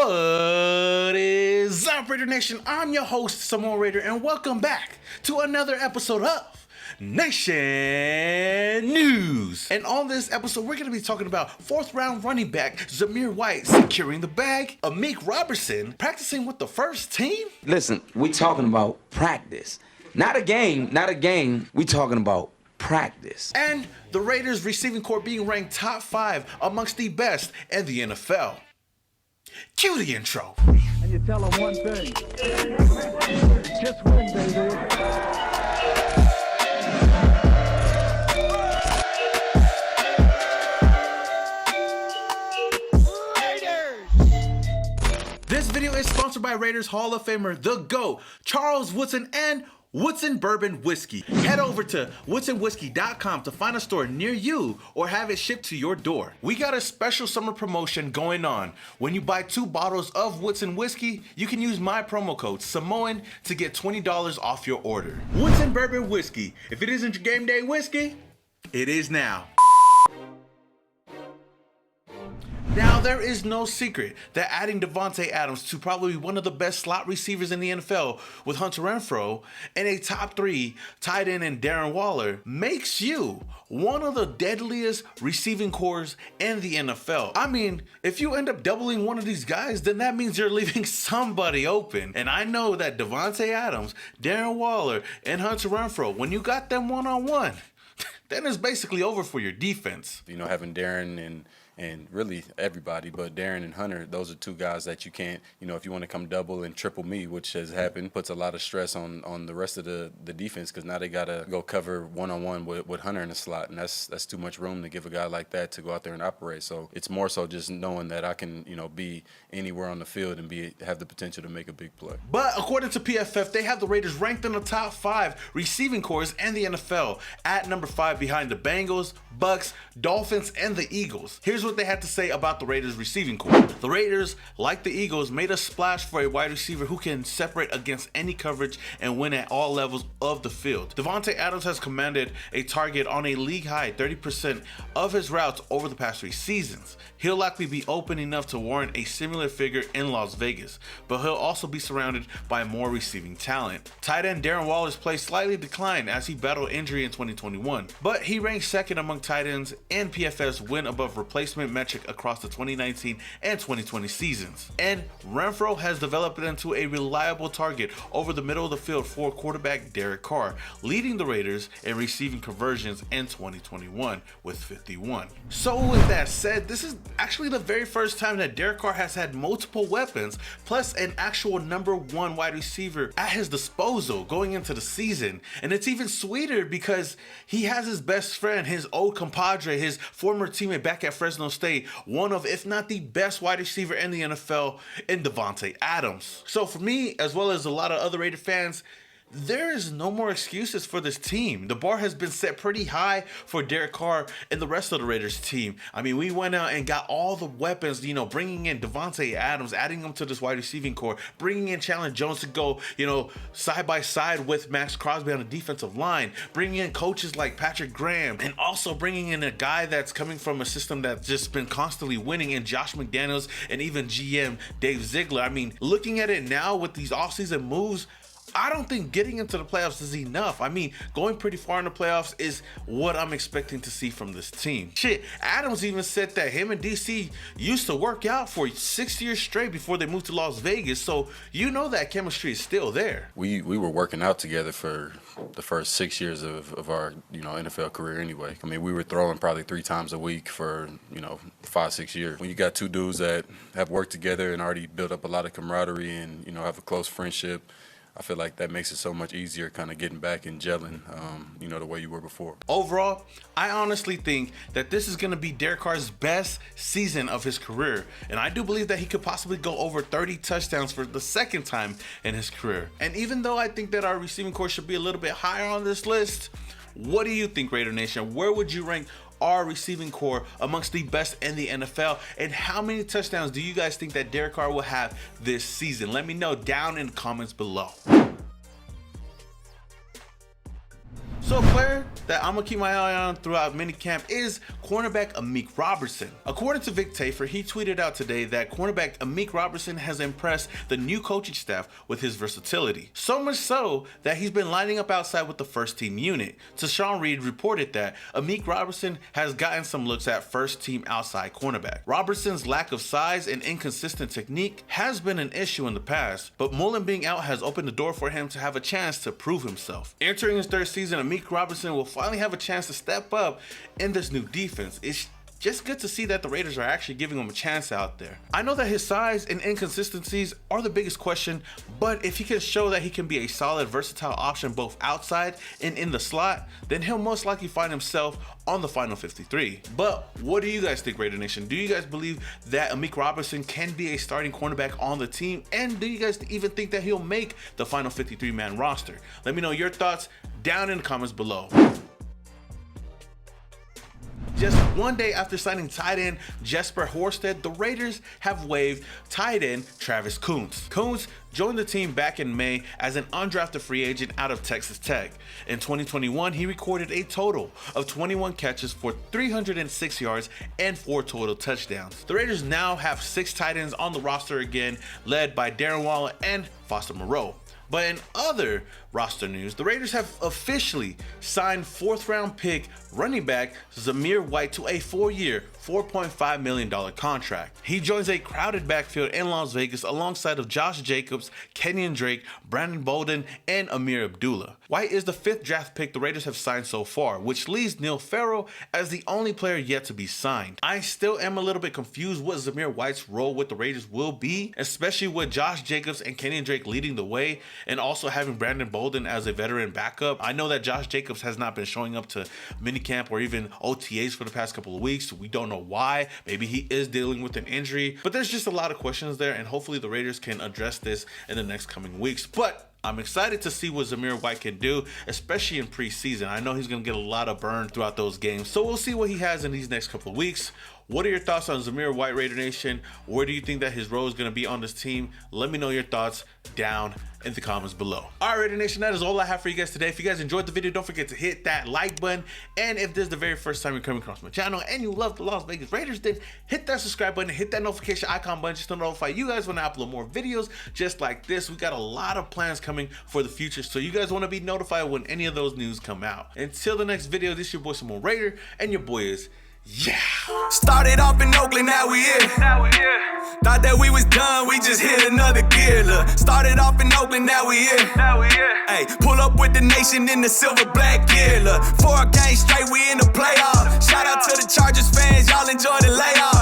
What is up, Raider Nation? I'm your host, Samoan Raider, and welcome back to another episode of Nation News. And on this episode, we're going to be talking about fourth round running back Zamir White securing the bag, Amik Robertson practicing with the first team. Listen, we talking about practice. Not a game. We talking about practice. And the Raiders receiving corps being ranked top 5 amongst the best in the NFL. Cue the intro. And you tell them one thing. Just win, baby. This video is sponsored by Raiders Hall of Famer, the GOAT, Charles Woodson and Woodson Bourbon Whiskey. Head over to woodsonwhiskey.com to find a store near you or have it shipped to your door. We got a special summer promotion going on. When you buy 2 bottles of Woodson Whiskey, you can use my promo code Samoan to get $20 off your order. Woodson Bourbon Whiskey. If it isn't your game day whiskey, it is now. Now, there is no secret that adding Davante Adams to probably one of the best slot receivers in the NFL with Hunter Renfrow and a top 3 tight end in Darren Waller makes you one of the deadliest receiving corps in the NFL. I mean, if you end up doubling one of these guys, then that means you're leaving somebody open. And I know that Davante Adams, Darren Waller, and Hunter Renfrow, when you got them one-on-one, then it's basically over for your defense. You know, having Darren and really everybody, but Darren and Hunter, those are 2 guys that you can't, you know, if you want to come double and triple me, which has happened, puts a lot of stress on the rest of the defense, because now they got to go cover one-on-one with Hunter in the slot, and that's too much room to give a guy like that to go out there and operate. So it's more so just knowing that I can, you know, be anywhere on the field and have the potential to make a big play. But according to PFF, they have the Raiders ranked in the top 5 receiving corps in the NFL at number 5 behind the Bengals, Bucks, Dolphins, and the Eagles. Here's what they had to say about the Raiders receiving corps. The Raiders, like the Eagles, made a splash for a wide receiver who can separate against any coverage and win at all levels of the field. Davante Adams has commanded a target on a league-high 30% of his routes over the past 3 seasons. He'll likely be open enough to warrant a similar figure in Las Vegas, but he'll also be surrounded by more receiving talent. Tight end Darren Waller's play slightly declined as he battled injury in 2021, but he ranked second among tight ends in PFF's win above replacement metric across the 2019 and 2020 seasons. And Renfrow has developed into a reliable target over the middle of the field for quarterback Derek Carr, leading the Raiders in receiving conversions in 2021 with 51. So with that said, this is actually the very first time that Derek Carr has had multiple weapons plus an actual number 1 wide receiver at his disposal going into the season. And it's even sweeter because he has his best friend, his old compadre, his former teammate back at Fresno State, one of, if not the best wide receiver in the NFL, in Davante Adams. So for me, as well as a lot of other Raider fans, there is no more excuses for this team. The bar has been set pretty high for Derek Carr and the rest of the Raiders team. I mean, we went out and got all the weapons, you know, bringing in Davante Adams, adding him to this wide receiving corps, bringing in Chandler Jones to go, you know, side by side with Max Crosby on the defensive line, bringing in coaches like Patrick Graham, and also bringing in a guy that's coming from a system that's just been constantly winning in Josh McDaniels and even GM Dave Ziegler. I mean, looking at it now with these offseason moves, I don't think getting into the playoffs is enough. I mean, going pretty far in the playoffs is what I'm expecting to see from this team. Shit, Adams even said that him and DC used to work out for 6 years straight before they moved to Las Vegas, so you know that chemistry is still there. We were working out together for the first 6 years of our, you know, NFL career anyway. I mean, we were throwing probably 3 times a week for, you know, 5-6 years. When you got 2 dudes that have worked together and already built up a lot of camaraderie and, you know, have a close friendship, I feel like that makes it so much easier kind of getting back and gelling, you know, the way you were before. Overall, I honestly think that this is going to be Derek Carr's best season of his career. And I do believe that he could possibly go over 30 touchdowns for the second time in his career. And even though I think that our receiving corps should be a little bit higher on this list, what do you think, Raider Nation? Where would you rank our receiving corps amongst the best in the NFL? And how many touchdowns do you guys think that Derek Carr will have this season? Let me know down in the comments below. So, player, that I'm gonna keep my eye on throughout minicamp is cornerback Amik Robertson. According to Vic Tafur, he tweeted out today that cornerback Amik Robertson has impressed the new coaching staff with his versatility. So much so that he's been lining up outside with the first team unit. Tashawn Reed reported that Amik Robertson has gotten some looks at first team outside cornerback. Robertson's lack of size and inconsistent technique has been an issue in the past, but Mullen being out has opened the door for him to have a chance to prove himself. Entering his third season, Amik Robertson will finally have a chance to step up in this new defense. It's just good to see that the Raiders are actually giving him a chance out there. I know that his size and inconsistencies are the biggest question, but if he can show that he can be a solid, versatile option both outside and in the slot, then he'll most likely find himself on the final 53. But what do you guys think, Raider Nation? Do you guys believe that Amik Robertson can be a starting cornerback on the team? And do you guys even think that he'll make the final 53-man roster? Let me know your thoughts down in the comments below. Just one day after signing tight end Jesper Horsted, the Raiders have waived tight end Travis Kuntz. Kuntz joined the team back in May as an undrafted free agent out of Texas Tech. In 2021, he recorded a total of 21 catches for 306 yards and 4 total touchdowns. The Raiders now have 6 tight ends on the roster again, led by Darren Waller and Foster Moreau. But in other roster news, the Raiders have officially signed 4th-round pick running back Zamir White to a 4-year, $4.5 million contract. He joins a crowded backfield in Las Vegas alongside of Josh Jacobs, Kenyon Drake, Brandon Bolden, and Amir Abdullah. White is the 5th draft pick the Raiders have signed so far, which leaves Neil Farrell as the only player yet to be signed. I still am a little bit confused what Zamir White's role with the Raiders will be, especially with Josh Jacobs and Kenyon Drake leading the way, and also having Brandon Bolden as a veteran backup. I know that Josh Jacobs has not been showing up to minicamp or even OTAs for the past couple of weeks. We don't know why. Maybe he is dealing with an injury, but there's just a lot of questions there, and hopefully the Raiders can address this in the next coming weeks. But I'm excited to see what Zamir White can do, especially in preseason. I know he's going to get a lot of burn throughout those games, so we'll see what he has in these next couple of weeks. What are your thoughts on Zamir White, Raider Nation? Where do you think that his role is going to be on this team? Let me know your thoughts down in the comments below. All right, Raider Nation, that is all I have for you guys today. If you guys enjoyed the video, don't forget to hit that like button. And if this is the very first time you're coming across my channel and you love the Las Vegas Raiders, then hit that subscribe button, hit that notification icon button just to notify you guys when I upload more videos just like this. We got a lot of plans coming for the future, so you guys want to be notified when any of those news come out. Until the next video, this is your boy Simone Raider, and your boy is Started off in Oakland, now we here. Thought that we was done, we just hit another gear. Look, started off in Oakland, now we here. Hey, pull up with the nation in the silver black gear. Look, 4 games straight, we in the playoff. Shout out to the Chargers fans, y'all enjoy the layoff.